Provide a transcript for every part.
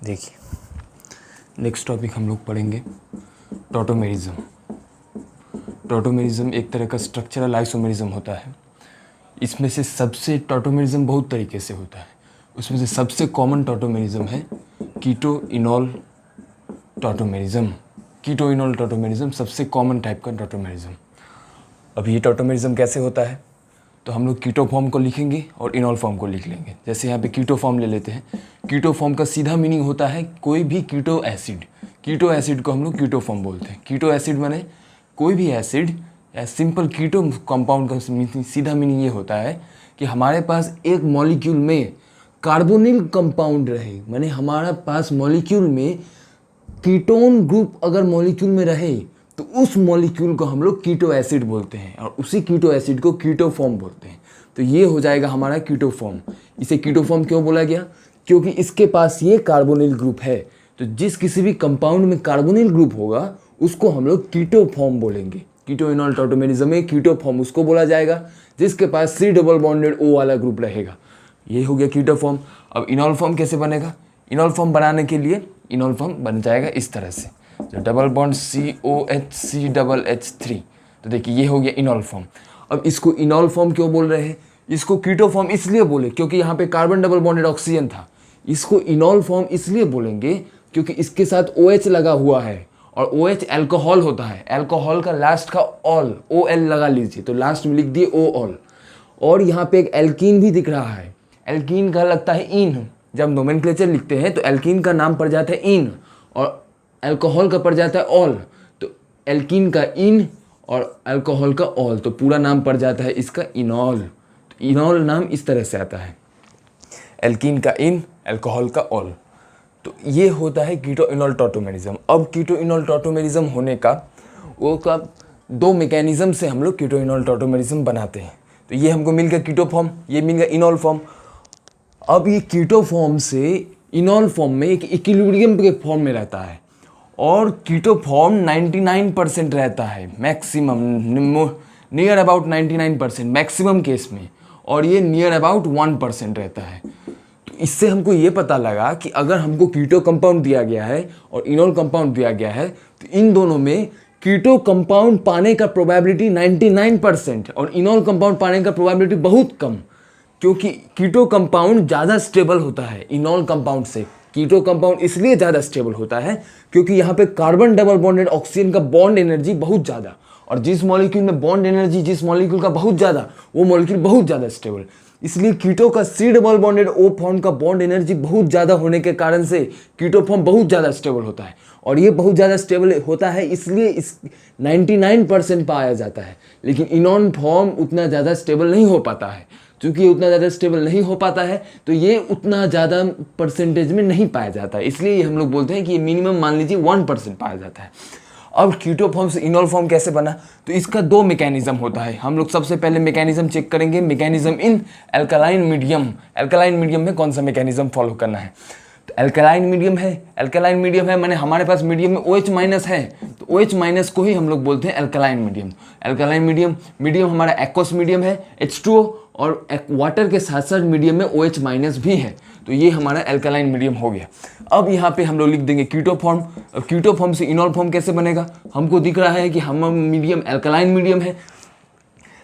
देखिए next topic हम लोग पढ़ेंगे टॉटोमेरिज्म। टॉटोमेरिज्म एक तरह का स्ट्रक्चरल आइसोमेरिज्म होता है। इसमें से सबसे टॉटोमेरिज्म बहुत तरीके से होता है। उसमें से सबसे कॉमन टॉटोमेरिज्म है कीटो इनॉल टॉटोमेरिज्म। कीटो इनॉल टॉटोमेरिज्म सबसे कॉमन टाइप का टॉटोमेरिज्म। अब ये टॉटोमेरिज्म कैसे होता है, तो हम लोग कीटो फॉर्म को लिखेंगे और इनॉल फॉर्म को लिख लेंगे। जैसे यहाँ पे कीटो फॉर्म ले लेते हैं। कीटो फॉर्म का सीधा मीनिंग होता है कोई भी कीटो एसिड। कीटो एसिड को हम लोग कीटो फॉर्म बोलते हैं। कीटो एसिड माने कोई भी एसिड या सिंपल कीटो कंपाउंड का सीधा मीनिंग ये होता है कि हमारे पास एक मॉलिक्यूल में कार्बोनिल कंपाउंड रहे, माने हमारा पास मॉलिक्यूल में कीटोन ग्रुप अगर मॉलिक्यूल में रहे तो उस मॉलिक्यूल को हम लोग कीटो एसिड बोलते हैं और उसी कीटो एसिड को कीटो फॉर्म बोलते हैं। तो ये हो जाएगा हमारा कीटो फॉर्म। इसे कीटो फॉर्म क्यों बोला गया, क्योंकि इसके पास ये कार्बोनिल ग्रुप है। तो जिस किसी भी कंपाउंड में कार्बोनिल ग्रुप होगा उसको हम लोग कीटो फॉर्म बोलेंगे। कीटो इनॉल टॉटोमेरिज्म में कीटो फॉर्म उसको बोला जाएगा जिसके पास C डबल बॉन्डेड O वाला ग्रुप रहेगा। ये हो गया कीटो फॉर्म। अब इनॉल फॉर्म कैसे बनेगा, इनॉल फॉर्म बनाने के लिए इनॉल फॉर्म बन जाएगा इस तरह से, जो डबल बॉन्ड COH CH3। तो देखिए ये हो गया इनॉल फॉर्म। अब इसको इनॉल फॉर्म क्यों बोल रहे हैं, इसको कीटो फॉर्म इसलिए बोले क्योंकि यहाँ पे कार्बन डबल बॉन्डेड ऑक्सीजन था। इसको इनॉल फॉर्म इसलिए बोलेंगे क्योंकि इसके साथ OH लगा हुआ है और OH अल्कोहल होता है। अल्कोहल का लास्ट का ऑल OL लगा लीजिए, तो लास्ट में लिख दिए OL। और यहाँ पे एक एल्कीन भी दिख रहा है। एल्कीन का लगता है इन। जब नोमेनक्लेचर लिखते हैं तो एल्कीन का नाम पड़ जाता है इन और अल्कोहल का पड़ जाता है ऑल। तो एल्कीन का इन और अल्कोहल का ऑल, तो पूरा नाम पड़ जाता है इसका इनॉल। तो इनॉल नाम इस तरह से आता है, एल्कीन का इन, अल्कोहल का ऑल। तो ये होता है कीटो इनॉल टॉटोमेरिज्म। अब कीटो इनॉल टॉटोमेरिज्म होने का दो मैकेनिज्म से हम लोग कीटो इनॉल टॉटोमेरिज्म बनाते हैं। तो ये हमको मिल गया कीटो फॉर्म, ये मिल गया इनॉल फॉर्म। अब ये कीटो फॉर्म से इनॉल फॉर्म में एक इक्विलिब्रियम के फॉर्म में रहता है और कीटो फॉर्म 99% रहता है maximum, near about 99% maximum case में, और ये नियर अबाउट 1% रहता है। तो इससे हमको ये पता लगा कि अगर हमको कीटो कंपाउंड दिया गया है और इनॉल कंपाउंड दिया गया है तो इन दोनों में कीटो कंपाउंड पाने का प्रोबेबिलिटी 99% और इनॉल कंपाउंड पाने का प्रोबेबिलिटी बहुत कम, क्योंकि कीटो कंपाउंड ज़्यादा स्टेबल होता है इनॉल कंपाउंड से। कीटो कंपाउंड इसलिए ज़्यादा स्टेबल होता है क्योंकि यहाँ पे कार्बन डबल बॉन्डेड ऑक्सीजन का बॉन्ड एनर्जी बहुत ज़्यादा, और जिस मॉलिक्यूल में बॉन्ड एनर्जी जिस मॉलिक्यूल का बहुत ज़्यादा वो मॉलिक्यूल बहुत ज़्यादा स्टेबल। इसलिए कीटो का C double bonded O form का बॉन्ड एनर्जी बहुत ज़्यादा होने के कारण से कीटो फॉर्म बहुत ज़्यादा स्टेबल होता है, और ये बहुत ज़्यादा स्टेबल होता है इसलिए इस 99% पाया जाता है। लेकिन इनॉल फॉर्म उतना ज़्यादा स्टेबल नहीं हो पाता है। चूँकि ये उतना ज़्यादा स्टेबल नहीं हो पाता है तो ये उतना ज़्यादा परसेंटेज में नहीं पाया जाता है, इसलिए हम लोग बोलते हैं कि ये मिनिमम मान लीजिए 1% पाया जाता है। अब कीटो फॉर्म से इनॉल फॉर्म कैसे बना, तो इसका दो मैकेनिज्म होता है। हम लोग सबसे पहले मैकेनिज्म चेक करेंगे, mechanism in alkaline medium. Alkaline medium में कौन सा मैकेनिज्म फॉलो करना है, तो अल्कलाइन मीडियम है। अल्कलाइन मीडियम है माने हमारे पास मीडियम में OH माइनस है, तो OH माइनस को ही हम लोग बोलते हैं अल्कलाइन मीडियम। अल्कलाइन मीडियम हमारा एक्वस मीडियम है H2O, और वाटर के साथ साथ मीडियम में OH माइनस भी है, तो ये हमारा अल्कलाइन मीडियम हो गया। अब यहाँ पे हम लोग लिख देंगे कीटो फॉर्म। अब कीटो फॉर्म से इनॉल फॉर्म कैसे बनेगा, हमको दिख रहा है कि हम मीडियम अल्कलाइन मीडियम है।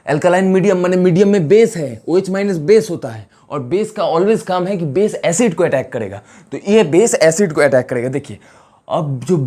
अल्कलाइन मीडियम माने मीडियम में बेस है, OH माइनस बेस होता है, और बेस का ऑलवेज काम है कि बेस एसिड को अटैक करेगा, तो ये बेस एसिड को अटैक करेगा। देखिए अब जो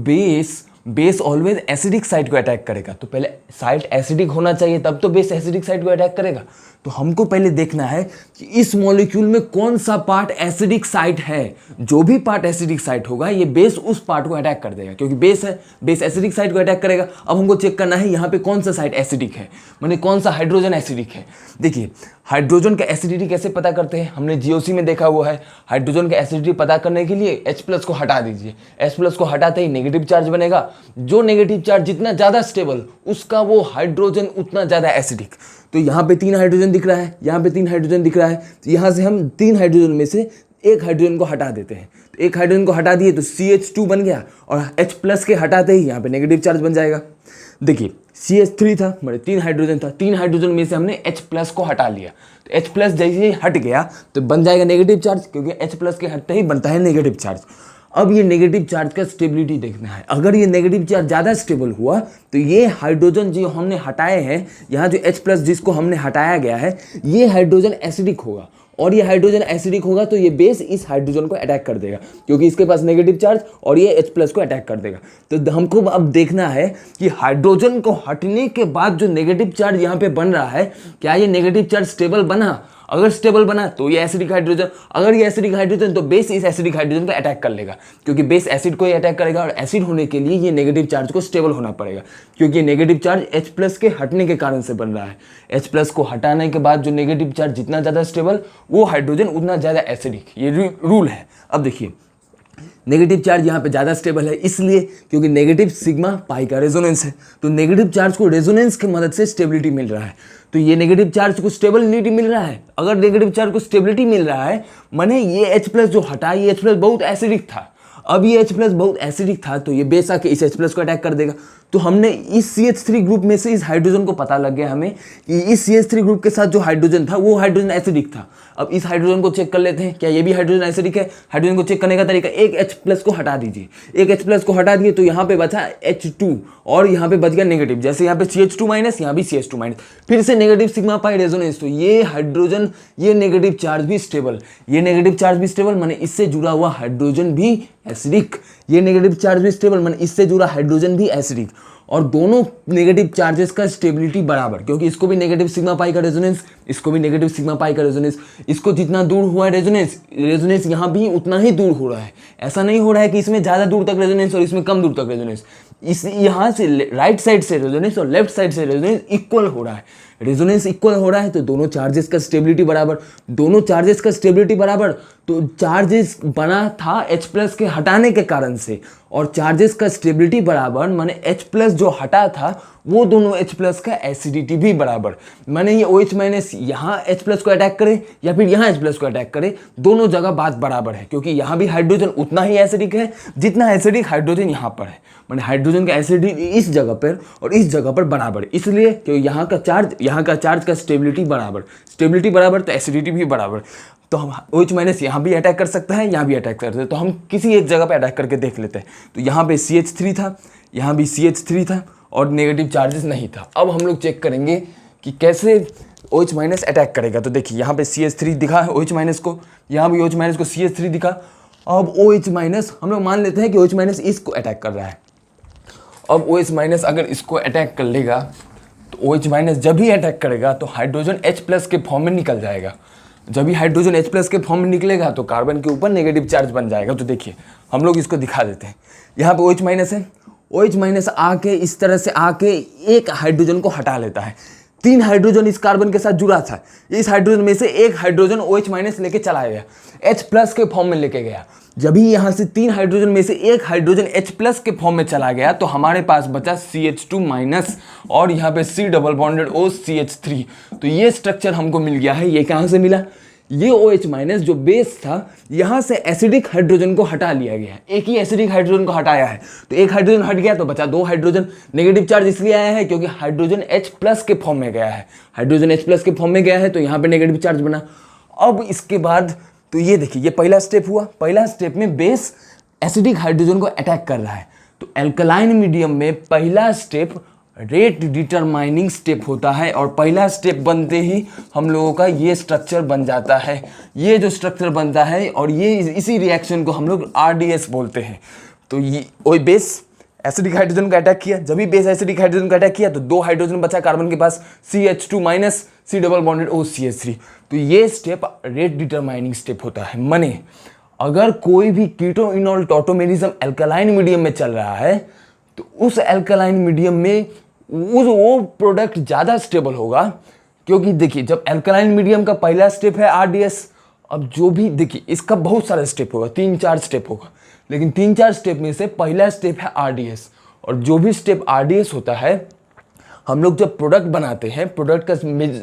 बेस ऑलवेज एसिडिक साइड को अटैक करेगा, तो पहले साइड एसिडिक होना चाहिए तब तो बेस एसिडिक साइड को अटैक करेगा। तो हमको पहले देखना है कि इस मॉलिक्यूल में कौन सा पार्ट एसिडिक साइट है। जो भी पार्ट एसिडिक साइट होगा ये बेस उस पार्ट को अटैक कर देगा, क्योंकि बेस है, बेस एसिडिक साइट को अटैक करेगा। अब हमको चेक करना है यहाँ पे कौन सा साइट एसिडिक है, माने कौन सा हाइड्रोजन एसिडिक है। देखिए हाइड्रोजन का एसिडिटी कैसे पता करते हैं, हमने GOC में देखा हुआ है। हाइड्रोजन का एसिडिटी पता करने के लिए H+ को हटा दीजिए। H+ को हटाते ही नेगेटिव चार्ज बनेगा। जो नेगेटिव चार्ज जितना ज़्यादा स्टेबल उसका वो हाइड्रोजन उतना ज़्यादा एसिडिक। तो यहाँ पे 3 हाइड्रोजन दिख रहा है, यहाँ पे 3 हाइड्रोजन दिख रहा है, तो यहाँ से हम 3 हाइड्रोजन में से एक हाइड्रोजन को हटा देते हैं। तो एक हाइड्रोजन को हटा दिए तो CH2 बन गया, और H+ के हटाते ही यहाँ पे नेगेटिव चार्ज बन जाएगा। देखिए CH3 था, मतलब 3 हाइड्रोजन था, 3 हाइड्रोजन में से हमने H+ को हटा लिया, तो H+ जैसे ही हट गया तो बन जाएगा नेगेटिव चार्ज, क्योंकि H+ के हटते ही बनता है नेगेटिव चार्ज। अब ये नेगेटिव चार्ज का स्टेबिलिटी देखना है। अगर ये नेगेटिव चार्ज ज़्यादा स्टेबल हुआ तो ये हाइड्रोजन जो हमने हटाए हैं, यहाँ जो H+ जिसको हमने हटाया गया है, ये हाइड्रोजन एसिडिक होगा, और ये हाइड्रोजन एसिडिक होगा तो ये बेस इस हाइड्रोजन को अटैक कर देगा क्योंकि इसके पास नेगेटिव चार्ज, और ये H+ को अटैक कर देगा। तो हमको अब देखना है कि हाइड्रोजन को हटने के बाद जो नेगेटिव चार्ज यहाँ पे बन रहा है, क्या ये नेगेटिव चार्ज स्टेबल बना? अगर स्टेबल बना तो ये एसिडिक हाइड्रोजन, अगर ये एसिडिक हाइड्रोजन तो बेस इस एसिडिक हाइड्रोजन को अटैक कर लेगा क्योंकि बेस एसिड को ही अटैक करेगा, और एसिड होने के लिए ये नेगेटिव चार्ज को स्टेबल होना पड़ेगा क्योंकि ये नेगेटिव चार्ज H+ के हटने के कारण से बन रहा है। H+ को हटाने के बाद जो नेगेटिव चार्ज जितना ज़्यादा स्टेबल, वो हाइड्रोजन उतना ज़्यादा एसिडिक, ये रूल है। अब देखिए नेगेटिव चार्ज यहाँ पे ज़्यादा स्टेबल है इसलिए क्योंकि नेगेटिव सिग्मा पाई का रेजोनेंस है, तो नेगेटिव चार्ज को रेजोनेंस की मदद से स्टेबिलिटी मिल रहा है। तो ये नेगेटिव चार्ज को स्टेबिलिटी मिल रहा है। अगर नेगेटिव चार्ज को स्टेबिलिटी मिल रहा है माने ये H+ जो हटा, ये H+ बहुत एसिडिक था, अब ये H+ बहुत एसिडिक था तो ये बेस आके इस H+ को अटैक कर देगा। तो हमने इस CH3 ग्रुप में से इस हाइड्रोजन को पता लग गया हमें कि इस CH3 ग्रुप के साथ जो हाइड्रोजन था वो हाइड्रोजन एसिडिक था। अब इस हाइड्रोजन को चेक कर लेते हैं, क्या ये भी हाइड्रोजन एसिडिक है? हाइड्रोजन को चेक करने का तरीका, एक H+ को हटा दीजिए, एक H+ को हटा दिए तो यहाँ पे बचा H2 और यहाँ पे बच गया नेगेटिव, जैसे यहाँ पे CH2-, यहाँ भी CH2-, फिर से नेगेटिव सिग्मा पाई रेजोनेंस, तो ये हाइड्रोजन, ये नेगेटिव चार्ज भी स्टेबल, ये नेगेटिव चार्ज भी स्टेबल माने इससे जुड़ा हुआ हाइड्रोजन भी एसिडिक, ये नेगेटिव चार्ज भी स्टेबल माने इससे जुड़ा हाइड्रोजन भी एसिडिक, और दोनों नेगेटिव चार्जेस का स्टेबिलिटी बराबर क्योंकि इसको भी नेगेटिव सिग्मा पाई का रेजोनेंस, इसको भी नेगेटिव सिग्मा पाई का रेजोनेंस, इसको जितना दूर हुआ है रेजोनेंस यहाँ भी उतना ही दूर हो रहा है। ऐसा नहीं हो रहा है कि इसमें ज़्यादा दूर तक रेजोनेंस और इसमें कम दूर तक रेजोनेंस, इस यहाँ से राइट साइड से रेजोनेंस और लेफ्ट साइड से रेजोनेंस इक्वल हो रहा है। रेजोनेंस इक्वल हो रहा है तो दोनों चार्जेस का स्टेबिलिटी बराबर, दोनों चार्जेस का स्टेबिलिटी बराबर, तो चार्जेस बना था H+ के हटाने के कारण से, और चार्जेस का स्टेबिलिटी बराबर माने H+ जो हटा था वो दोनों H+ का एसिडिटी भी बराबर, माने ये OH- यहाँ H+ को अटैक करे या फिर यहाँ H+ को अटैक करे, दोनों जगह बात बराबर है क्योंकि यहाँ भी हाइड्रोजन उतना ही एसिडिक है जितना एसिडिक हाइड्रोजन यहाँ पर है, माने हाइड्रोजन का एसिडिटी इस जगह पर और इस जगह पर बराबर, इसलिए क्योंकि यहाँ का चार्ज का स्टेबिलिटी बराबर तो एसिडिटी भी बराबर। तो हम OH- यहाँ भी अटैक कर सकता है, यहाँ भी अटैक कर सकते हैं, तो हम किसी एक जगह पे अटैक करके देख लेते हैं। तो यहाँ पे CH3 था, यहाँ भी CH3 था और नेगेटिव चार्जेस नहीं था। अब हम लोग चेक करेंगे कि कैसे OH- अटैक करेगा। तो देखिए यहाँ पे CH3 दिखा है OH- को, यहाँ भी OH- को CH3 दिखा। अब OH- हम लोग मान लेते हैं कि OH- इसको अटैक कर रहा है। अब OH- अगर इसको अटैक कर लेगा तो OH- जब भी अटैक करेगा तो हाइड्रोजन H+ के फॉर्म में निकल जाएगा। जब भी हाइड्रोजन H+ के फॉर्म में निकलेगा तो कार्बन के ऊपर नेगेटिव चार्ज बन जाएगा। तो देखिए हम लोग इसको दिखा देते हैं। यहाँ पे OH- है, OH- आके इस तरह से आके एक हाइड्रोजन को हटा लेता है। 3 हाइड्रोजन इस कार्बन के साथ जुड़ा था, इस हाइड्रोजन में से एक हाइड्रोजन OH- लेके चला गया, H+ के फॉर्म में लेके गया। जब ही यहाँ से 3 हाइड्रोजन में से एक हाइड्रोजन H+ के फॉर्म में चला गया तो हमारे पास बचा CH2- और यहाँ पे C double bonded O CH3। तो ये स्ट्रक्चर हमको मिल गया है। ये कहाँ से मिला? ये OH- जो बेस था यहाँ से एसिडिक हाइड्रोजन को हटा लिया गया है, एक ही एसिडिक हाइड्रोजन को हटाया है, तो एक हाइड्रोजन हट गया तो बचा 2 हाइड्रोजन। नेगेटिव चार्ज इसलिए आया है क्योंकि हाइड्रोजन H+ के फॉर्म में गया है, हाइड्रोजन H+ के फॉर्म में गया है तो यहाँ पे नेगेटिव चार्ज बना। अब इसके बाद तो ये देखिए, ये पहला स्टेप हुआ। पहला स्टेप में बेस एसिडिक हाइड्रोजन को अटैक कर रहा है। तो एल्कलाइन मीडियम में पहला स्टेप रेट डिटरमाइनिंग स्टेप होता है, और पहला स्टेप बनते ही हम लोगों का ये स्ट्रक्चर बन जाता है। ये जो स्ट्रक्चर बनता है और ये इसी रिएक्शन को हम लोग RDS बोलते हैं। तो ये वही बेस एसिडिक हाइड्रोजन को अटैक किया, जब भी बेस एसिडिक हाइड्रोजन को अटैक किया तो 2 हाइड्रोजन बचा कार्बन के पास, CH2- C double bonded O CH3। तो ये स्टेप रेट डिटरमाइनिंग स्टेप होता है। माने अगर कोई भी कीटो इनॉल टॉटोमेरिज्म एल्कलाइन मीडियम में चल रहा है तो उस एल्कलाइन मीडियम में वो प्रोडक्ट ज़्यादा स्टेबल होगा, क्योंकि देखिए जब एल्कलाइन मीडियम का पहला स्टेप है RDS, अब जो भी देखिए इसका बहुत सारा स्टेप होगा, 3-4 स्टेप होगा, लेकिन 3-4 स्टेप में से पहला स्टेप है RDS। और जो भी स्टेप RDS होता है, हम लोग जब प्रोडक्ट बनाते हैं, प्रोडक्ट का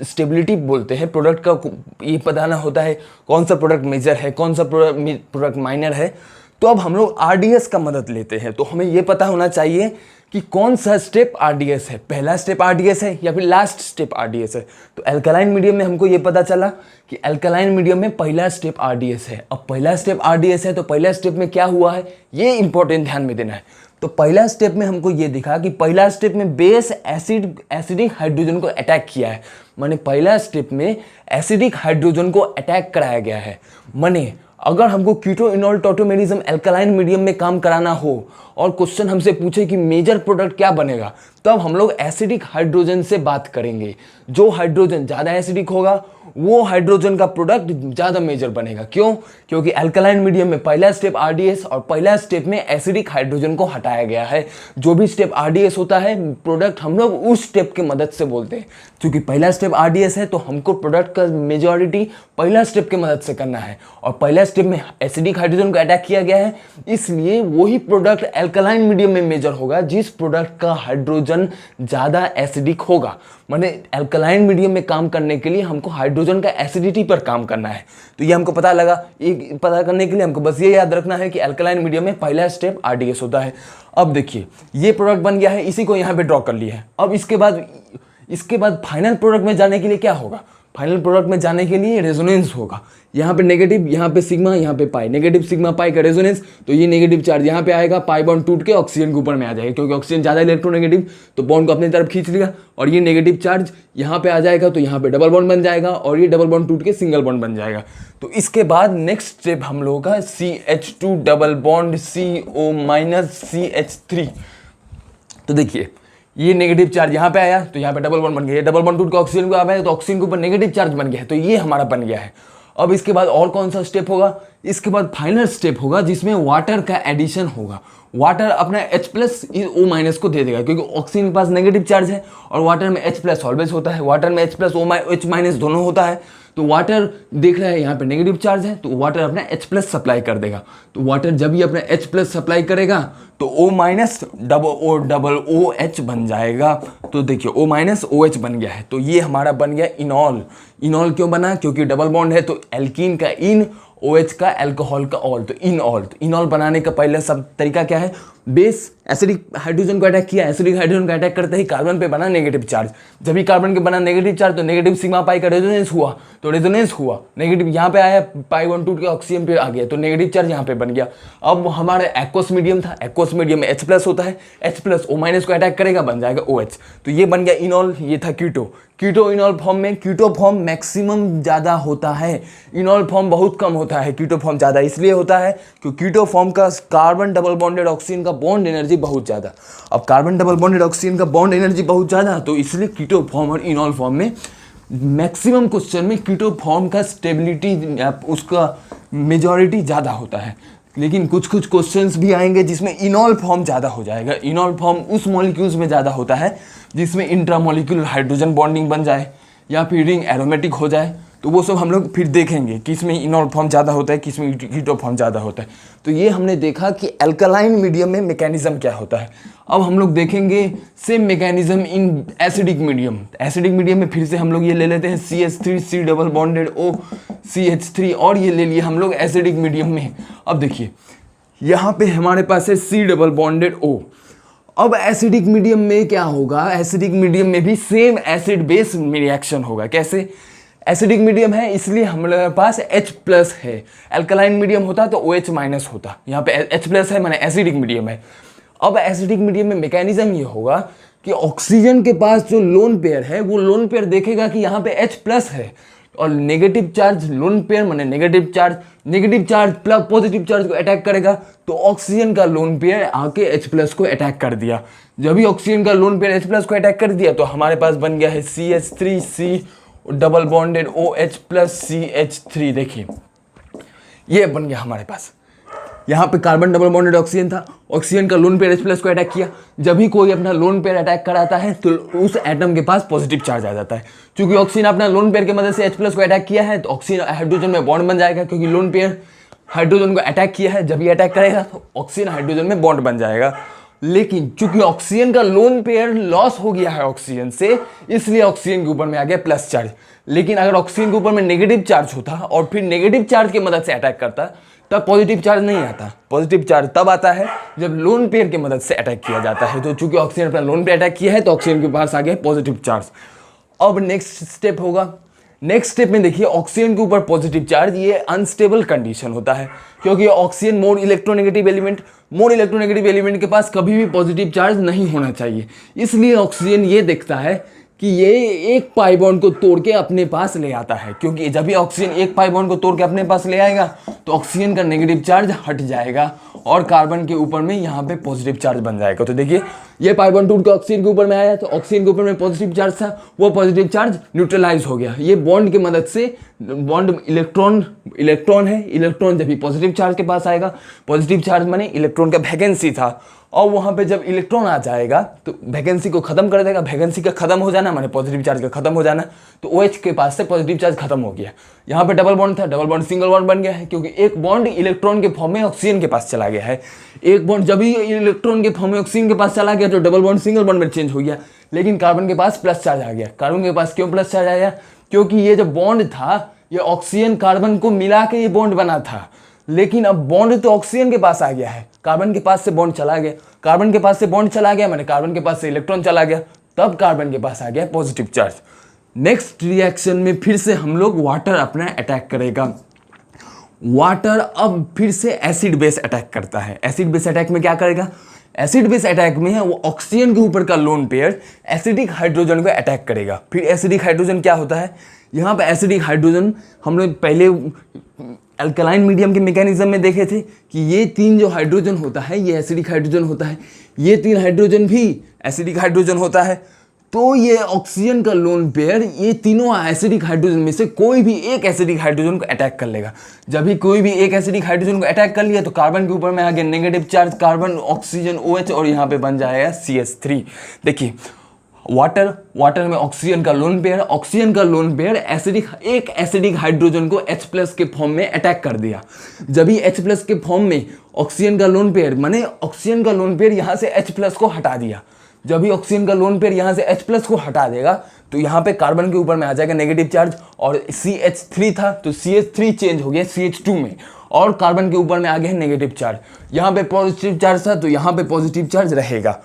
स्टेबिलिटी बोलते हैं, प्रोडक्ट का ये बताना होता है कौन सा प्रोडक्ट मेजर है, कौन सा प्रोडक्ट माइनर है। तो अब हम लोग आरडीएस का मदद लेते हैं। तो हमें ये पता होना चाहिए कि कौन सा स्टेप आरडीएस है, पहला स्टेप आरडीएस है या फिर लास्ट स्टेप आरडीएस है। तो अल्कलाइन मीडियम में हमको ये पता चला कि अल्कलाइन मीडियम में पहला स्टेप आरडीएस है। अब पहला स्टेप आरडीएस है तो पहला स्टेप में क्या हुआ है ये इंपॉर्टेंट ध्यान में देना है। तो पहला स्टेप में हमको ये दिखा कि पहला स्टेप में बेस एसिडिक हाइड्रोजन को अटैक किया है, माने पहला स्टेप में एसिडिक हाइड्रोजन को अटैक कराया गया है। माने अगर हमको कीटो इनॉल टॉटोमेरिज्म अल्कलाइन मीडियम में काम कराना हो और क्वेश्चन हमसे पूछे कि मेजर प्रोडक्ट क्या बनेगा, तब हम लोग एसिडिक हाइड्रोजन से बात करेंगे। जो हाइड्रोजन ज़्यादा एसिडिक होगा वो हाइड्रोजन का प्रोडक्ट ज़्यादा मेजर बनेगा। क्यों? क्योंकि अल्कलाइन मीडियम में पहला स्टेप आरडीएस और पहला स्टेप में एसिडिक हाइड्रोजन को हटाया गया है। जो भी स्टेप आरडीएस होता है प्रोडक्ट हम लोग उस स्टेप की मदद से बोलते हैं। क्योंकि पहला स्टेप आरडीएस है तो हमको प्रोडक्ट का मेजॉरिटी पहला स्टेप की मदद से करना है और पहला स्टेप में एसिडिक हाइड्रोजन को अटैक किया गया है, इसलिए वही प्रोडक्ट अल्कलाइन मीडियम में मेजर होगा जिस प्रोडक्ट का हाइड्रोजन ज़्यादा एसिडिक होगा। माने अल्कलाइन मीडियम में काम करने के लिए हमको हाइड्रोजन का एसिडिटी पर काम करना है। तो ये हमको पता लगा। ये पता करने के लिए हमको बस ये याद रखना है कि अल्कलाइन मीडियम में पहला स्टेप आरडीएस होता है। अब देखिए ये प्रोडक्ट बन गया है, इसी को यहाँ पे ड्रॉ कर लिया है। अब इसके बाद फाइनल प्रोडक्ट में जाने के लिए क्या होगा? फाइनल प्रोडक्ट में जाने के लिए रेजोनेंस होगा। यहाँ पे नेगेटिव, यहाँ पे सिग्मा, यहाँ पे पाई, नेगेटिव सिग्मा पाई का रेजोनेंस। तो ये नेगेटिव चार्ज यहाँ पे आएगा, पाई बॉन्ड टूट के ऑक्सीजन के ऊपर में आ जाएगा क्योंकि ऑक्सीजन ज़्यादा इलेक्ट्रोनेगेटिव, तो बॉन्ड को अपनी तरफ खींच लिया और ये नेगेटिव चार्ज यहाँ पे आ जाएगा तो यहाँ पे डबल बॉन्ड बन जाएगा और ये डबल बॉन्ड टूट के सिंगल बॉन्ड बन जाएगा। तो इसके बाद नेक्स्ट स्टेप हम लोगों का CH2 double bond CO minus CH3। तो देखिए ये नेगेटिव चार्ज यहाँ पे आया तो यहाँ पे डबल बॉन्ड बन गया, डबल बॉन्ड टूट के ऑक्सीजन को आ गया तो ऑक्सीजन के ऊपर नेगेटिव चार्ज बन गया है। तो ये हमारा बन गया है। अब इसके बाद और कौन सा स्टेप होगा? इसके बाद फाइनल स्टेप होगा जिसमें वाटर का एडिशन होगा। वाटर अपना H+ O- को दे देगा क्योंकि ऑक्सीजन के पास नेगेटिव चार्ज है और वाटर में H+ ऑलवेज होता है। वाटर में H+ OH- दोनों होता है। तो वाटर देख रहा है यहाँ पे नेगेटिव चार्ज है तो वाटर अपना H+ सप्लाई कर देगा। तो वाटर जब ही अपना H+ सप्लाई करेगा तो डबल OH बन जाएगा। तो देखिए O- OH बन गया है। तो ये हमारा बन गया इनॉल। इनॉल क्यों बना? क्योंकि डबल बॉन्ड है तो एल्कीन का इन, OH का अल्कोहल का ऑल, तो इनऑल। तो इनॉल बनाने का पहले सब तरीका क्या है? बेस एसिडिक हाइड्रोजन को अटैक किया, एसिडिक हाइड्रोजन को अटैक करते ही कार्बन पे बना नेगेटिव चार्ज। जब भी कार्बन के बना नेगेटिव चार्ज तो नेगेटिव सिग्मा पाई का रेजोनेंस हुआ, तो रेजोनेंस हुआ, नेगेटिव यहाँ पे आया, पाई बॉन्ड टूट के ऑक्सीजन पे आ गया तो नेगेटिव चार्ज यहाँ पे बन गया। अब हमारा एक्वस मीडियम था, एक्वस मीडियम में H+ होता है, H+ O- को अटैक करेगा बन जाएगा OH। तो ये बन गया इनॉल। ये था कीटो। कीटो इनॉल फॉर्म में कीटो फॉर्म मैक्सिमम ज़्यादा होता है, इनॉल फॉर्म बहुत कम होता है। कीटो फॉर्म ज़्यादा इसलिए होता है क्योंकि कीटो फॉर्म का कार्बन डबल बॉन्डेड ऑक्सीजन का बॉन्ड एनर्जी बहुत ज़्यादा। अब कार्बन डबल बॉन्डेड ऑक्सीजन का बॉन्ड एनर्जी बहुत ज़्यादा तो इसलिए कीटो फॉर्म और इनॉल फॉर्म में मैक्सिमम क्वेश्चन में कीटो फॉर्म का स्टेबिलिटी उसका मेजॉरिटी ज़्यादा होता है। लेकिन कुछ क्वेश्चंस भी आएंगे जिसमें इनॉल फॉर्म ज़्यादा हो जाएगा। इनॉल फॉर्म उस मॉलिक्यूल्स में ज़्यादा होता है जिसमें इंट्रामॉलिक्यूलर हाइड्रोजन बॉन्डिंग बन जाए या फिर रिंग एरोमेटिक हो जाए। तो वो सब हम लोग फिर देखेंगे किस में इनॉल फॉर्म ज़्यादा होता है, किस में कीटो फॉर्म ज़्यादा होता है। तो ये हमने देखा कि अल्कलाइन मीडियम में मैकेनिज्म क्या होता है। अब हम लोग देखेंगे same mechanism in acidic medium. Acidic medium में फिर से हम लोग ये ले लेते हैं CH3 C double bonded O CH3 और ये ले लिए हम लोग एसिडिक मीडियम में। अब देखिए यहाँ पे हमारे पास है C डबल बॉन्डेड O। अब एसिडिक मीडियम में क्या होगा? एसिडिक मीडियम में भी सेम एसिड बेस रिएक्शन होगा। कैसे? एसिडिक मीडियम है इसलिए हमारे पास H+ है। अल्कलाइन मीडियम होता तो OH- होता, यहाँ पे H+ है माने एसिडिक मीडियम है। अब एसिडिक मीडियम में मैकेनिज्म ये होगा कि ऑक्सीजन के पास जो लोन पेयर है वो लोन पेयर देखेगा कि यहाँ पे H+ है और नेगेटिव चार्ज लोन पेयर माने negative charge plus positive charge को अटैक करेगा तो ऑक्सीजन का लोन पेयर आके H+ को अटैक कर दिया। जब भी ऑक्सीजन का लोन पेयर H+ को अटैक कर दिया तो हमारे पास बन गया है CH3C double bonded OH plus CH3। देखिए ये बन गया हमारे पास। यहाँ पे कार्बन डबल बॉन्डेड ऑक्सीजन था, ऑक्सीजन का लोन पेयर H+ को अटैक किया। जब भी कोई अपना लोन पेयर अटैक कराता है तो उस एटम के पास पॉजिटिव चार्ज आ जाता है। क्योंकि ऑक्सीजन अपना लोन पेयर की मदद से H+ को अटैक किया है तो ऑक्सीजन हाइड्रोजन में बॉन्ड बन जाएगा क्योंकि लोन पेयर हाइड्रोजन को अटैक किया है। जब ये अटैक करेगा तो ऑक्सीजन हाइड्रोजन में बॉन्ड बन जाएगा लेकिन चूंकि ऑक्सीजन का लोन पेयर लॉस हो गया है ऑक्सीजन से, इसलिए ऑक्सीजन के ऊपर में आ गया प्लस चार्ज। लेकिन अगर ऑक्सीजन के ऊपर में नेगेटिव चार्ज होता और फिर नेगेटिव चार्ज की मदद से अटैक करता, तब पॉजिटिव चार्ज नहीं आता। पॉजिटिव चार्ज तब आता है जब लोन पेयर की मदद से अटैक किया जाता है। तो चूंकि ऑक्सीजन अपना लोन पे अटैक किया है, तो ऑक्सीजन के पास आ गया पॉजिटिव चार्ज। अब नेक्स्ट स्टेप होगा, नेक्स्ट स्टेप में देखिए ऑक्सीजन के ऊपर पॉजिटिव चार्ज, ये अनस्टेबल कंडीशन होता है, क्योंकि oxygen more electronegative element, more electronegative element के पास कभी भी पॉजिटिव चार्ज नहीं होना चाहिए। इसलिए ऑक्सीजन ये देखता है कि ये एक पाई बॉन्ड को तोड़ के अपने पास ले आता है, क्योंकि जब भी ऑक्सीजन एक पाई बॉन्ड को तोड़ के अपने पास ले आएगा तो ऑक्सीजन का नेगेटिव चार्ज हट जाएगा और कार्बन के ऊपर में यहाँ पे पॉजिटिव चार्ज बन जाएगा। तो देखिए ये पाई बॉन्ड टूट के ऑक्सीजन के ऊपर में आया, तो ऑक्सीजन के ऊपर में पॉजिटिव चार्ज था, वो पॉजिटिव चार्ज न्यूट्रलाइज हो गया। ये बॉन्ड की मदद से, बॉन्ड इलेक्ट्रॉन है, इलेक्ट्रॉन जब भी पॉजिटिव चार्ज के पास आएगा, पॉजिटिव चार्ज माने इलेक्ट्रॉन का वैकेंसी था, और वहाँ पे जब इलेक्ट्रॉन आ जाएगा तो वैकेंसी को खत्म कर देगा। वैकेंसी का खत्म हो जाना माने पॉजिटिव चार्ज का खत्म हो जाना, तो OH के पास से पॉजिटिव चार्ज खत्म हो गया। यहाँ पे डबल बॉन्ड था, डबल बॉन्ड सिंगल बॉन्ड बन गया है, क्योंकि एक बॉन्ड इलेक्ट्रॉन के फॉर्म में ऑक्सीजन के पास चला गया है। एक बॉन्ड जब भी इलेक्ट्रॉन के फॉर्म में ऑक्सीजन के पास चला गया तो डबल बॉन्ड सिंगल बॉन्ड में चेंज हो गया। लेकिन कार्बन के पास प्लस चार्ज आ गया। कार्बन के पास क्यों प्लस चार्ज आया? क्योंकि ये जो बॉन्ड था, ये ऑक्सीजन कार्बन को मिला के ये बॉन्ड बना था, लेकिन अब बॉन्ड तो ऑक्सीजन के पास आ गया है, कार्बन के पास से बॉन्ड चला गया। कार्बन के पास से बॉन्ड चला गया माने कार्बन के पास से इलेक्ट्रॉन चला गया, तब कार्बन के पास आ गया पॉजिटिव चार्ज। नेक्स्ट रिएक्शन में फिर से हम लोग वाटर अपना अटैक करेगा। वाटर अब फिर से एसिड बेस अटैक करता है। एसिड बेस अटैक में क्या करेगा? एसिड बेस अटैक में है वो ऑक्सीजन के ऊपर का लोन पेयर एसिडिक हाइड्रोजन को अटैक करेगा। फिर एसिडिक हाइड्रोजन क्या होता है? यहाँ पे एसिडिक हाइड्रोजन हम लोग पहले अल्कलाइन मीडियम के मैकेनिज्म में देखे थे कि ये तीन जो हाइड्रोजन होता है ये एसिडिक हाइड्रोजन होता है, ये तीन हाइड्रोजन भी एसिडिक हाइड्रोजन होता है। तो ये ऑक्सीजन का लोन पेयर ये तीनों एसिडिक हाइड्रोजन में से कोई भी एक एसिडिक हाइड्रोजन को अटैक कर लेगा। जब भी कोई भी एक एसिडिक हाइड्रोजन को अटैक कर लिया तो कार्बन के ऊपर में आ गया negative charge, carbon oxygen OH, और यहाँ पे बन जाएगा CH3। देखिए वाटर में ऑक्सीजन का लोन पेयर एक एसिडिक हाइड्रोजन को H+ के फॉर्म में अटैक कर दिया। जब भी H+ के फॉर्म में ऑक्सीजन का लोन पेयर माने ऑक्सीजन का लोन पेयर यहाँ से H+ को हटा दिया। जब भी ऑक्सीजन का लोन पेयर यहाँ से H+ को हटा देगा तो यहाँ पे कार्बन के ऊपर में आ जाएगा नेगेटिव चार्ज, और CH3 था तो CH3 चेंज हो गया CH2 में, और कार्बन के ऊपर में आ गया नेगेटिव चार्ज। यहाँ पे पॉजिटिव चार्ज था तो यहाँ पे पॉजिटिव चार्ज रहेगा।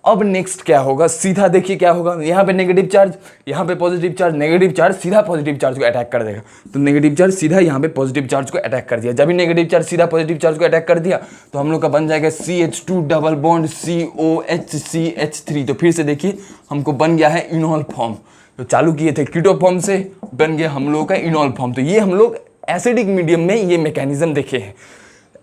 अब नेक्स्ट क्या होगा? सीधा देखिए क्या होगा, यहाँ पे नेगेटिव चार्ज, यहाँ पे पॉजिटिव चार्ज, नेगेटिव चार्ज सीधा पॉजिटिव चार्ज को अटैक कर देगा। तो नेगेटिव चार्ज सीधा यहाँ पे पॉजिटिव चार्ज को अटैक कर दिया। जब भी नेगेटिव चार्ज सीधा पॉजिटिव चार्ज को अटैक कर दिया तो हम लोग का बन जाएगा CH2 double bond COH CH3। तो फिर से देखिए हमको बन गया है इनॉल फॉर्म। तो चालू किए थे कीटो फॉर्म से, बन गया हम लोग का इनॉल फॉर्म। तो ये हम लोग एसिडिक मीडियम में ये मैकेनिज्म देखे हैं।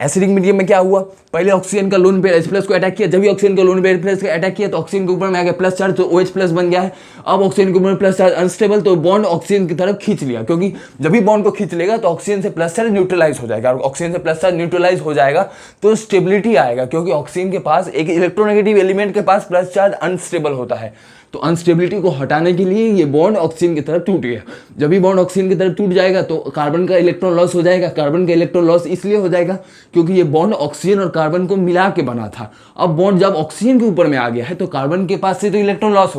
एसिडिक मीडियम में क्या हुआ? पहले ऑक्सीजन का लोन पेयर H+ को अटैक किया। जब भी ऑक्सीजन का लोन पेयर H+ को अटैक किया तो ऑक्सीजन के ऊपर में आ गया प्लस चार्ज, तो OH+ बन गया है। अब ऑक्सीजन के ऊपर में प्लस चार्ज अनस्टेबल, तो बॉन्ड ऑक्सीजन की तरफ खींच लिया, क्योंकि जब भी बॉन्ड को खींच लेगा तो ऑक्सीजन से प्लस चार्ज न्यूट्रलाइज हो जाएगा, और ऑक्सीजन से प्लस चार्ज न्यूट्रलाइज हो जाएगा तो स्टेबिलिटी आएगा, क्योंकि ऑक्सीजन के पास एक इलेक्ट्रोनेगेटिव एलिमेंट के पास प्लस चार्ज अनस्टेबल होता है। तो अनस्टेबिलिटी को हटाने के लिए ये बॉन्ड ऑक्सीजन की तरफ टूट गया। जब भी बॉन्ड ऑक्सीजन की तरफ टूट जाएगा तो कार्बन का इलेक्ट्रॉन लॉस हो जाएगा। कार्बन का इलेक्ट्रॉन लॉस इसलिए हो जाएगा क्योंकि ये बॉन्ड ऑक्सीजन और कार्बन को मिला के बना था। अब बॉन्ड जब ऑक्सीजन के ऊपर में आ गया है तो कार्बन के पास से तो इलेक्ट्रॉन लॉस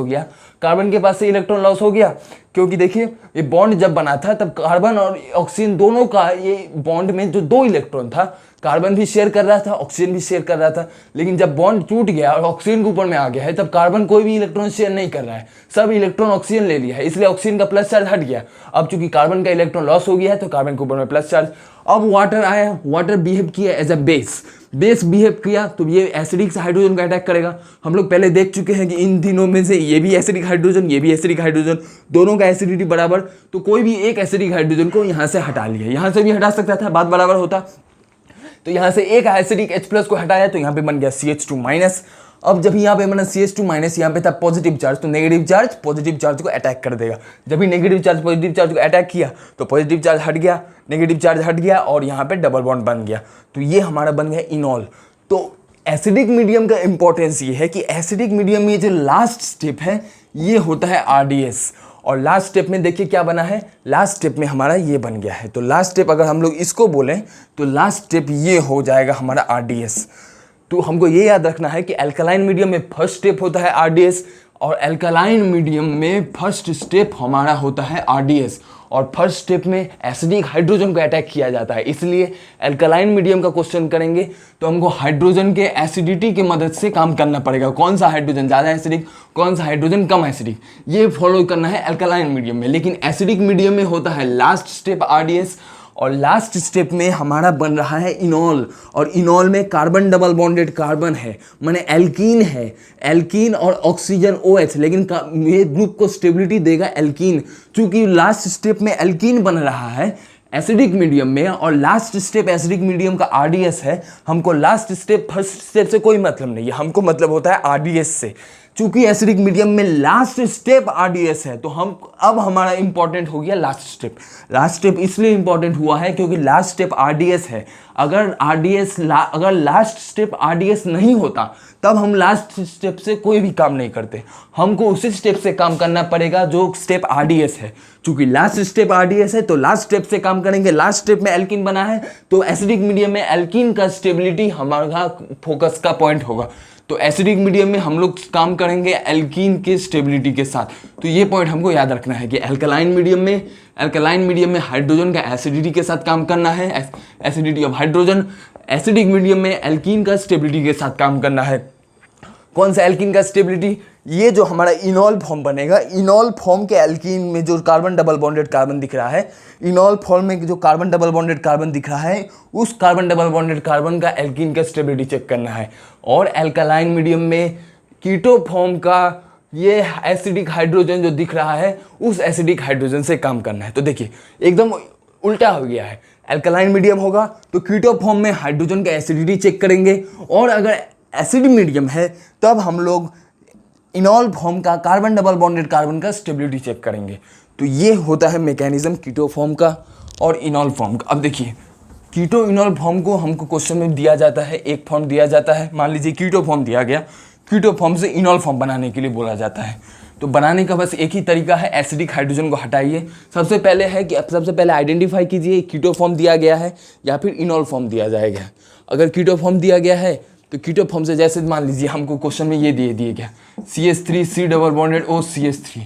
हो गया, क्योंकि देखिए ये बॉन्ड जब बना था तब कार्बन और ऑक्सीजन दोनों का ये बॉन्ड में जो 2 इलेक्ट्रॉन था, कार्बन भी शेयर कर रहा था, ऑक्सीजन भी शेयर कर रहा था। लेकिन जब बॉन्ड टूट गया और ऑक्सीजन के ऊपर में आ गया है तब कार्बन कोई भी इलेक्ट्रॉन शेयर नहीं कर रहा है, सब इलेक्ट्रॉन ऑक्सीजन ले लिया है, इसलिए ऑक्सीजन का प्लस चार्ज हट गया। अब चूंकि कार्बन का इलेक्ट्रॉन लॉस हो गया है तो कार्बन के ऊपर में प्लस चार्ज। अब वाटर आया, वाटर बिहेव किया एज अ बेस बिहेव किया तो ये एसिडिक हाइड्रोजन को अटैक करेगा। हम लोग पहले देख चुके हैं कि इन तीनों में से ये भी एसिडिक हाइड्रोजन, ये भी एसिडिक हाइड्रोजन, दोनों का एसिडिटी बराबर, तो कोई भी एक एसिडिक हाइड्रोजन को यहाँ से हटा लिया। यहाँ से भी हटा सकता था, बात बराबर होता। तो यहाँ से एक एसिडिक H+ को हटाया तो यहाँ पे बन गया CH2-। अब जब यहाँ पे बना CH2-, यहाँ पे था पॉजिटिव चार्ज, तो नेगेटिव चार्ज पॉजिटिव चार्ज को अटैक कर देगा। जब भी नेगेटिव चार्ज पॉजिटिव चार्ज को अटैक किया तो पॉजिटिव चार्ज हट गया, नेगेटिव चार्ज हट गया, और यहाँ पे डबल बॉन्ड बन गया। तो ये हमारा बन गया इनॉल। तो एसिडिक मीडियम का इंपॉर्टेंस ये है कि एसिडिक मीडियम में जो लास्ट स्टेप है ये होता है RDS। और लास्ट स्टेप में देखिए क्या बना है, लास्ट स्टेप में हमारा ये बन गया है। तो लास्ट स्टेप अगर हम लोग इसको बोलें तो लास्ट स्टेप ये हो जाएगा हमारा RDS। तो हमको ये याद रखना है कि अल्कलाइन मीडियम में फर्स्ट स्टेप होता है आरडीएस, और अल्कलाइन मीडियम में फर्स्ट स्टेप हमारा होता है आरडीएस, और फर्स्ट स्टेप में एसिडिक हाइड्रोजन को अटैक किया जाता है। इसलिए अल्कलाइन मीडियम का क्वेश्चन करेंगे तो हमको हाइड्रोजन के एसिडिटी की मदद से काम करना पड़ेगा। कौन सा हाइड्रोजन ज़्यादा एसिडिक, कौन सा हाइड्रोजन कम एसिडिक, ये फॉलो करना है अल्कलाइन मीडियम में। लेकिन एसिडिक मीडियम में होता है लास्ट स्टेप आरडीएस, और लास्ट स्टेप में हमारा बन रहा है इनॉल, और इनॉल में कार्बन डबल बॉन्डेड कार्बन है, माने एल्कीन है, एल्कीन और ऑक्सीजन OH, लेकिन ये ग्रुप को स्टेबिलिटी देगा एल्कीन। चूंकि लास्ट स्टेप में एल्कीन बन रहा है एसिडिक मीडियम में, और लास्ट स्टेप एसिडिक मीडियम का आरडीएस है, हमको लास्ट स्टेप फर्स्ट स्टेप से कोई मतलब नहीं है, हमको मतलब होता है आरडीएस से। चूंकि एसिडिक मीडियम में लास्ट स्टेप आरडीएस है, तो हम अब हमारा इंपॉर्टेंट हो गया लास्ट स्टेप। लास्ट स्टेप इसलिए इंपॉर्टेंट हुआ है क्योंकि लास्ट स्टेप आरडीएस है। अगर लास्ट स्टेप आरडीएस नहीं होता तब हम लास्ट स्टेप से कोई भी काम नहीं करते, हमको उसी स्टेप से काम करना पड़ेगा जो स्टेप आरडीएस है। चूंकि लास्ट स्टेप आरडीएस है तो लास्ट स्टेप से काम करेंगे। लास्ट स्टेप में एल्कीन बना है तो एसिडिक मीडियम में एल्कीन का स्टेबिलिटी हमारा फोकस का पॉइंट होगा। तो एसिडिक मीडियम में हम लोग काम करेंगे एल्कीन के स्टेबिलिटी के साथ। तो ये पॉइंट हमको याद रखना है कि अल्कलाइन मीडियम में हाइड्रोजन का एसिडिटी के साथ काम करना है, acidity of hydrogen. Acidic medium में एल्कीन का स्टेबिलिटी के साथ काम करना है। कौन सा एल्कीन का स्टेबिलिटी, ये जो हमारा इनॉल फॉर्म बनेगा, इनॉल फॉर्म के एल्कीन में जो कार्बन डबल बॉन्डेड कार्बन दिख रहा है, इनॉल फॉर्म में जो कार्बन डबल बॉन्डेड कार्बन दिख रहा है, उस कार्बन डबल बॉन्डेड कार्बन का एल्कीन का स्टेबिलिटी चेक करना है। और अल्कलाइन मीडियम में कीटो फॉर्म का ये एसिडिक हाइड्रोजन जो दिख रहा है, उस एसिडिक हाइड्रोजन से काम करना है। तो देखिए एकदम उल्टा हो गया है, अल्कलाइन मीडियम होगा तो कीटो फॉर्म में हाइड्रोजन का एसिडिटी चेक करेंगे, और अगर एसिड मीडियम है तब हम लोग इनॉल फॉर्म का कार्बन डबल बॉन्डेड कार्बन का स्टेबिलिटी चेक करेंगे। तो ये होता है मैकेनिज्म कीटो फॉर्म का और इनॉल फॉर्म का। अब देखिए कीटो इनॉल फॉर्म को हमको क्वेश्चन में दिया जाता है, एक फॉर्म दिया जाता है, मान लीजिए कीटो फॉर्म दिया गया, कीटो फॉर्म से इनॉल फॉर्म बनाने के लिए बोला जाता है। तो बनाने का बस एक ही तरीका है, एसिडिक हाइड्रोजन को हटाइए। सबसे पहले आइडेंटिफाई कीजिए कीटो फॉर्म दिया गया है या फिर इनॉल फॉर्म दिया जाएगा। अगर कीटो फॉर्म दिया गया है तो कीटो फॉर्म से जैसे मान लीजिए हमको क्वेश्चन में ये दिए गया CH3 C double bonded O CH3,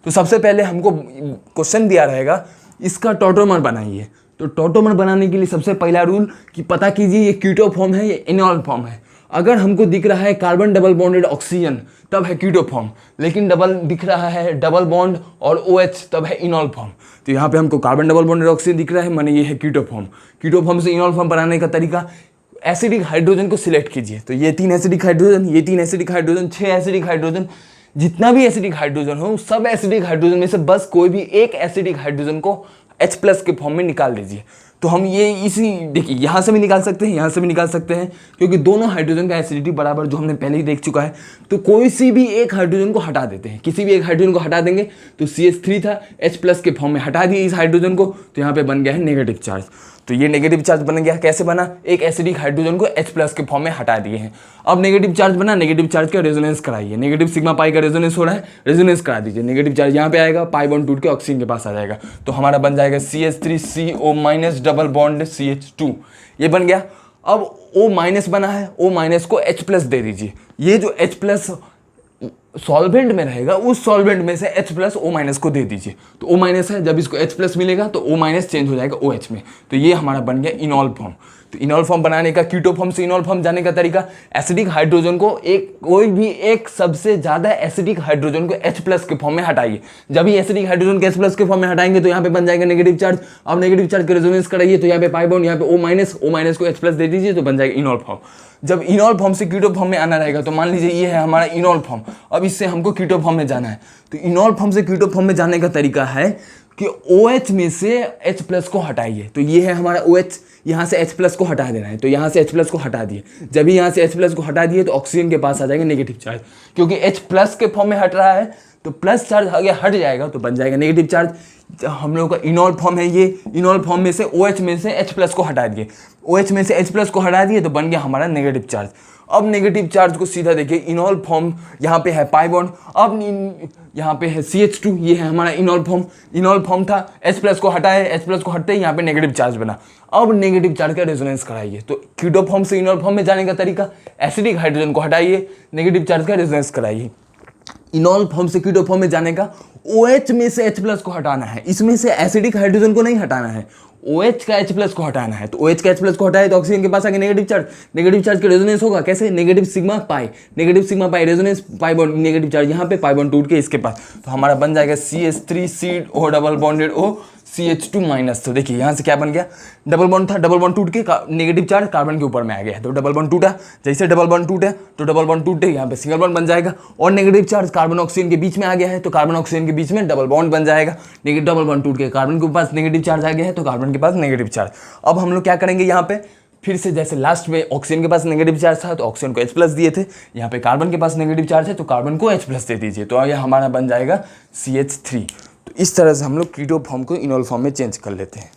तो सबसे पहले हमको क्वेश्चन दिया रहेगा इसका टॉटोमर बनाइए। तो टॉटोमर बनाने के लिए सबसे पहला रूल कि पता कीजिए ये कीटो फॉर्म है या इनॉल फॉर्म है। अगर हमको दिख रहा है कार्बन डबल बॉन्डेड ऑक्सीजन तब है कीटो फॉर्म, लेकिन दिख रहा है डबल बॉन्ड और OH तब है इनॉल फॉर्म। तो यहाँ पे हमको कार्बन डबल बॉन्डेड ऑक्सीजन दिख रहा है, माने ये है कीटो फॉर्म। कीटो फॉर्म से इनॉल फॉर्म बनाने का तरीका, एसिडिक हाइड्रोजन को सिलेक्ट कीजिए। तो ये 3 एसिडिक हाइड्रोजन, ये 3 एसिडिक हाइड्रोजन, 6 एसिडिक हाइड्रोजन, जितना भी एसिडिक हाइड्रोजन हो सब एसिडिक हाइड्रोजन में से बस कोई भी एक एसिडिक हाइड्रोजन को H+ के फॉर्म में निकाल दीजिए। तो हम ये इसी देखिए यहाँ से भी निकाल सकते हैं, यहाँ से भी निकाल सकते हैं, क्योंकि दोनों हाइड्रोजन का एसिडिटी बराबर जो हमने पहले ही देख चुका है। तो कोई सी भी एक हाइड्रोजन को हटा देते हैं, किसी भी एक हाइड्रोजन को हटा देंगे। तो CH3 था, H+ के फॉर्म में हटा दिए इस हाइड्रोजन को, तो यहाँ पे बन गया है नेगेटिव चार्ज। तो ये नेगेटिव चार्ज बन गया, कैसे बना, एक एसिडिक हाइड्रोजन को H+ के फॉर्म में हटा दिए हैं। अब नेगेटिव चार्ज बना, नेगेटिव चार्ज का रेजोनेंस कराइए। नेगेटिव सिग्मा पाई का रेजोनेंस हो रहा है, रेजोनेंस करा दीजिए। नेगेटिव चार्ज यहाँ पे आएगा, पाई बॉन्ड टूट के ऑक्सीजन के पास आ जाएगा। तो हमारा बन जाएगा CH3CO- डबल बॉन्ड CH2, ये बन गया। अब O- बना है, O- को H+ दे दीजिए। ये जो H+ सॉल्वेंट में रहेगा उस सॉल्वेंट में से H+ O- को दे दीजिए। तो O- है, जब इसको H+ मिलेगा तो O- चेंज हो जाएगा OH में। तो ये हमारा बन गया इनॉल फॉर्म। तो इनॉल फॉर्म बनाने का, कीटो फॉर्म से इनॉल फॉर्म जाने का तरीका, एसिडिक हाइड्रोजन को कोई भी एक सबसे ज्यादा एसिडिक हाइड्रोजन को H+ के फॉर्म में हटाइए। जब भी एसिडिक हाइड्रोजन को H+ के फॉर्म में हटाएंगे तो यहाँ पे बन जाएगा नेगेटिव चार्ज। अब नेगेटिव चार्ज का रेजोनेंस कराइए, तो यहाँ पे पाई बॉन्ड, यहाँ पे O- को H+ दे दीजिए, तो बन जाएगा इनॉल फॉर्म। जब इनॉल फॉर्म से कीटो फॉर्म में आना रहेगा तो मान लीजिए ये है हमारा इनॉल फॉर्म, अब इससे हमको कीटो फॉर्म में जाना है। तो इनॉल फॉर्म से कीटो फॉर्म में जाने का तरीका है कि OH में से H+ को हटाइए। तो ये है हमारा OH, यहाँ से H+ को हटा देना है। तो यहाँ से H+ को हटा दिए, जब भी यहाँ से H+ को हटा दिए तो ऑक्सीजन के पास आ जाएंगे नेगेटिव चार्ज, क्योंकि H+ के फॉर्म में हट रहा है तो प्लस चार्ज आगे हट जाएगा तो बन जाएगा नेगेटिव चार्ज। हम लोगों का इनॉल फॉर्म है ये, इनॉल फॉर्म में से OH में से H प्लस को हटा दिए, OH में से H प्लस को हटा दिए तो बन गया हमारा नेगेटिव चार्ज। अब नेगेटिव चार्ज को सीधा देखिए, इनॉल फॉर्म यहाँ पे है पाई बॉन्ड, अब यहाँ पे है CH2, ये है हमारा इनॉल फॉर्म। इनॉल फॉर्म था, H प्लस को हटाए, H प्लस को हटते ही यहाँ पे नेगेटिव चार्ज बना। अब नेगेटिव चार्ज का रेजोनेंस कराइए, तो कीटो फॉर्म से इनॉल फॉर्म में जाने का तरीका, एसिडिक हाइड्रोजन को हटाइए, नेगेटिव चार्ज का रेजोनेंस कराइए। इनॉल फॉर्म से कीटो फॉर्म में जाने का, OH में से H प्लस को हटाना है, इसमें से एसिडिक हाइड्रोजन को नहीं हटाना है, OH का H प्लस को हटाना है। तो OH का H प्लस को हटाए तो ऑक्सीजन के पास आगे नेगेटिव चार्ज, नेगेटिव चार्ज का रेजोनेंस होगा कैसे, negative sigma pi, negative sigma pi resonance, pi bond negative charge यहाँ पे, पाई बॉन्ड टूट के इसके पास, तो हमारा बन जाएगा CH3 double bonded O CH2 minus. तो देखिए यहाँ से क्या बन गया, डबल बॉन्ड था, डबल बॉन्ड टूट के नेगेटिव चार्ज कार्बन के ऊपर में आ गया, तो डबल बॉन्ड टूटा, जैसे डबल बॉन्ड टूटे तो डबल बॉन्ड टूटे यहाँ पे सिंगल बॉन्ड बन जाएगा, और नेगेटिव चार्ज कार्बन ऑक्सीजन के बीच में आ गया है तो कार्बन ऑक्सीजन के बीच में डबल बॉन्ड बन जाएगा, नेगेटिव डबल बॉन्ड टूट के कार्बन के पास नेगेटिव चार्ज आ गया है तो कार्बन के पास नेगेटिव चार्ज। अब हम लोग क्या करेंगे यहाँ पे, फिर से जैसे लास्ट में ऑक्सीजन के पास नेगेटिव चार्ज था तो ऑक्सीजन को H प्लस दिए थे, यहाँ पे कार्बन के पास नेगेटिव चार्ज है तो कार्बन को H प्लस दे दीजिए, तो ये हमारा बन जाएगा CH3। तो इस तरह से हम लोग कीटो फॉर्म को इनॉल फॉर्म में चेंज कर लेते हैं।